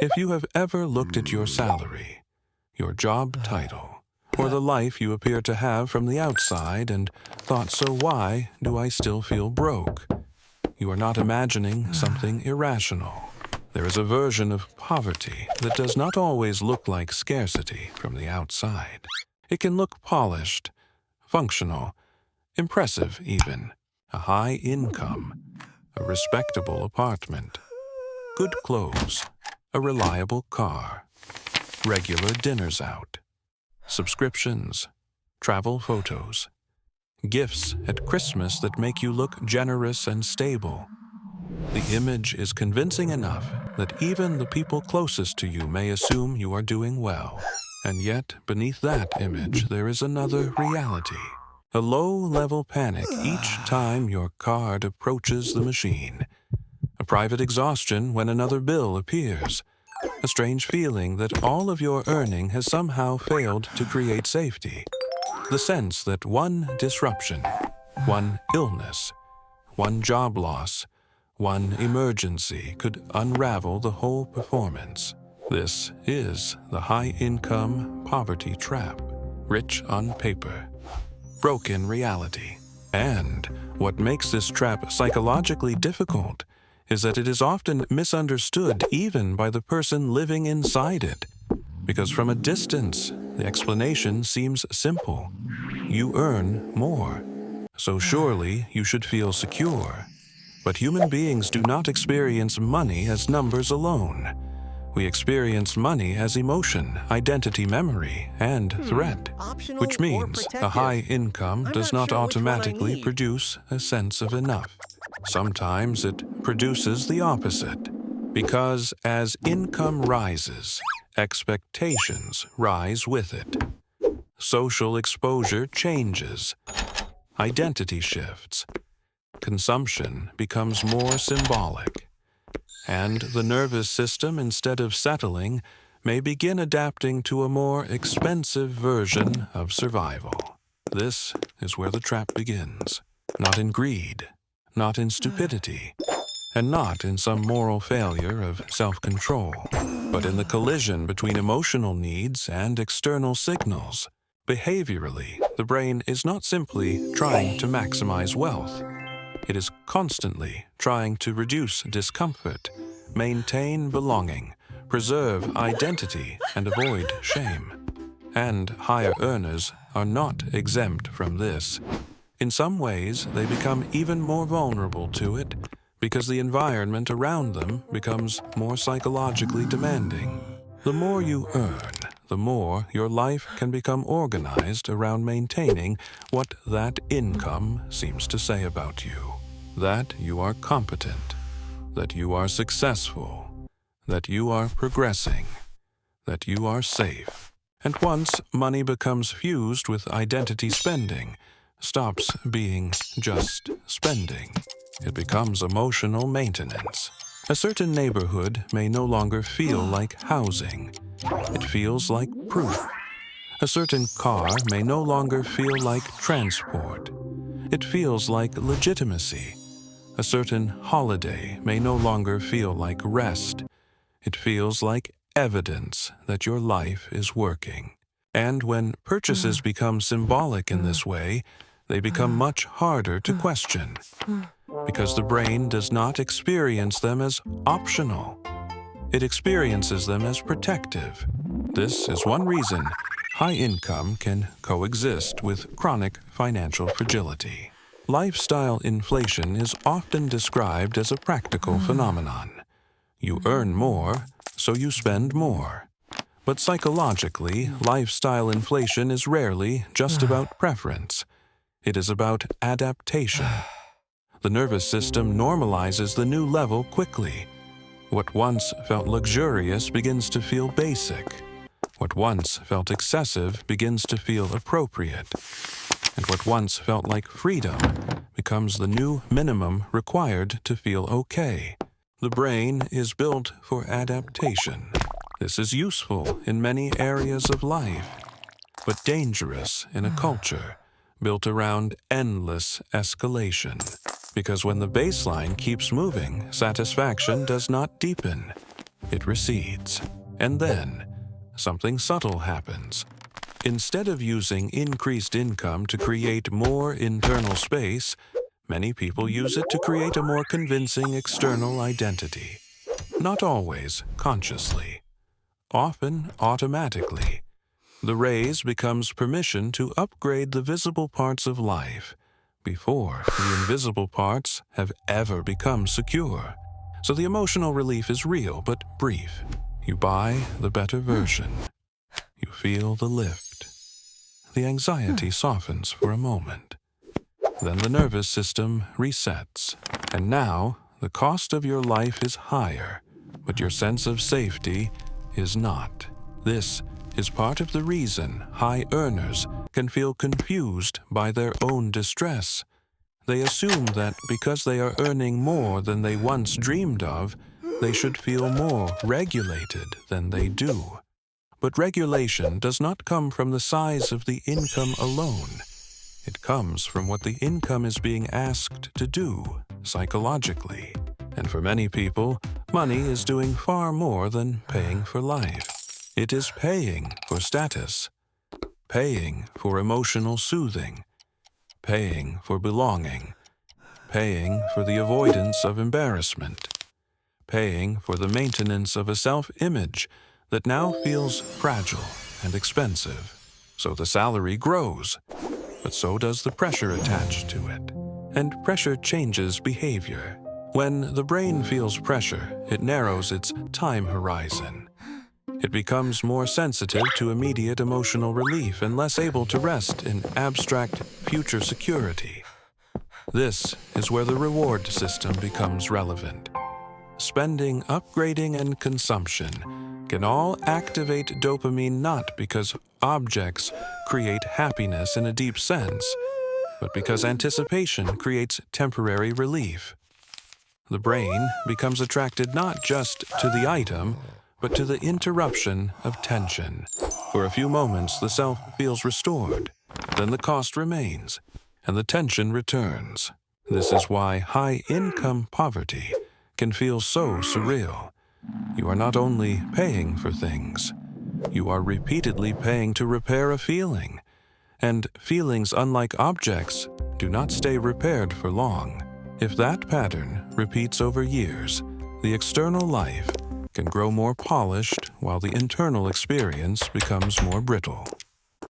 If you have ever looked at your salary, your job title, or the life you appear to have from the outside and thought, so why do I still feel broke? You are not imagining something irrational. There is a version of poverty that does not always look like scarcity from the outside. It can look polished, functional, impressive even, a high income, a respectable apartment, good clothes, a reliable car, regular dinners out, subscriptions, travel photos, gifts at Christmas that make you look generous and stable. The image is convincing enough that even the people closest to you may assume you are doing well. And yet, beneath that image, there is another reality. A low-level panic each time your card approaches the machine. A private exhaustion when another bill appears. A strange feeling that all of your earning has somehow failed to create safety. The sense that one disruption, one illness, one job loss, one emergency could unravel the whole performance. This is the high-income poverty trap. Rich on paper, broke in reality. And what makes this trap psychologically difficult is that it is often misunderstood even by the person living inside it. Because from a distance, the explanation seems simple. You earn more, so surely you should feel secure. But human beings do not experience money as numbers alone. We experience money as emotion, identity, memory, and threat, which means a high income does not automatically produce a sense of enough. Sometimes it produces the opposite, because as income rises, expectations rise with it. Social exposure changes, identity shifts, consumption becomes more symbolic, and the nervous system, instead of settling, may begin adapting to a more expensive version of survival. This is where the trap begins, not in greed, not in stupidity, and not in some moral failure of self-control, but in the collision between emotional needs and external signals. Behaviorally, the brain is not simply trying to maximize wealth. It is constantly trying to reduce discomfort, maintain belonging, preserve identity, and avoid shame. And higher earners are not exempt from this. In some ways, they become even more vulnerable to it because the environment around them becomes more psychologically demanding. The more you earn, the more your life can become organized around maintaining what that income seems to say about you. That you are competent, that you are successful, that you are progressing, that you are safe. And once money becomes fused with identity spending, stops being just spending. It becomes emotional maintenance. A certain neighborhood may no longer feel like housing. It feels like proof. A certain car may no longer feel like transport. It feels like legitimacy. A certain holiday may no longer feel like rest. It feels like evidence that your life is working. And when purchases become symbolic in this way, they become much harder to question, because the brain does not experience them as optional. It experiences them as protective. This is one reason high income can coexist with chronic financial fragility. Lifestyle inflation is often described as a practical phenomenon. You earn more, so you spend more. But psychologically, lifestyle inflation is rarely just about preference. It is about adaptation. The nervous system normalizes the new level quickly. What once felt luxurious begins to feel basic. What once felt excessive begins to feel appropriate. And what once felt like freedom becomes the new minimum required to feel okay. The brain is built for adaptation. This is useful in many areas of life, but dangerous in a culture built around endless escalation. Because when the baseline keeps moving, satisfaction does not deepen. it recedes. And then, something subtle happens. Instead of using increased income to create more internal space, many people use it to create a more convincing external identity. Not always consciously, often automatically. The raise becomes permission to upgrade the visible parts of life before the invisible parts have ever become secure. So the emotional relief is real but brief. You buy the better version. You feel the lift. The anxiety softens for a moment. Then the nervous system resets. And now the cost of your life is higher, but your sense of safety is not. This is part of the reason high earners can feel confused by their own distress. They assume that because they are earning more than they once dreamed of, they should feel more regulated than they do. But regulation does not come from the size of the income alone. It comes from what the income is being asked to do psychologically. And for many people, money is doing far more than paying for life. It is paying for status, paying for emotional soothing, paying for belonging, paying for the avoidance of embarrassment, paying for the maintenance of a self-image that now feels fragile and expensive. So the salary grows, but so does the pressure attached to it. And pressure changes behavior. When the brain feels pressure, it narrows its time horizon. It becomes more sensitive to immediate emotional relief and less able to rest in abstract future security. This is where the reward system becomes relevant. Spending, upgrading, and consumption can all activate dopamine not because objects create happiness in a deep sense, but because anticipation creates temporary relief. The brain becomes attracted not just to the item, but to the interruption of tension. For a few moments, the self feels restored. Then the cost remains, and the tension returns. This is why high-income poverty can feel so surreal. You are not only paying for things, you are repeatedly paying to repair a feeling. And feelings, unlike objects, do not stay repaired for long. If that pattern repeats over years, the external life can grow more polished while the internal experience becomes more brittle.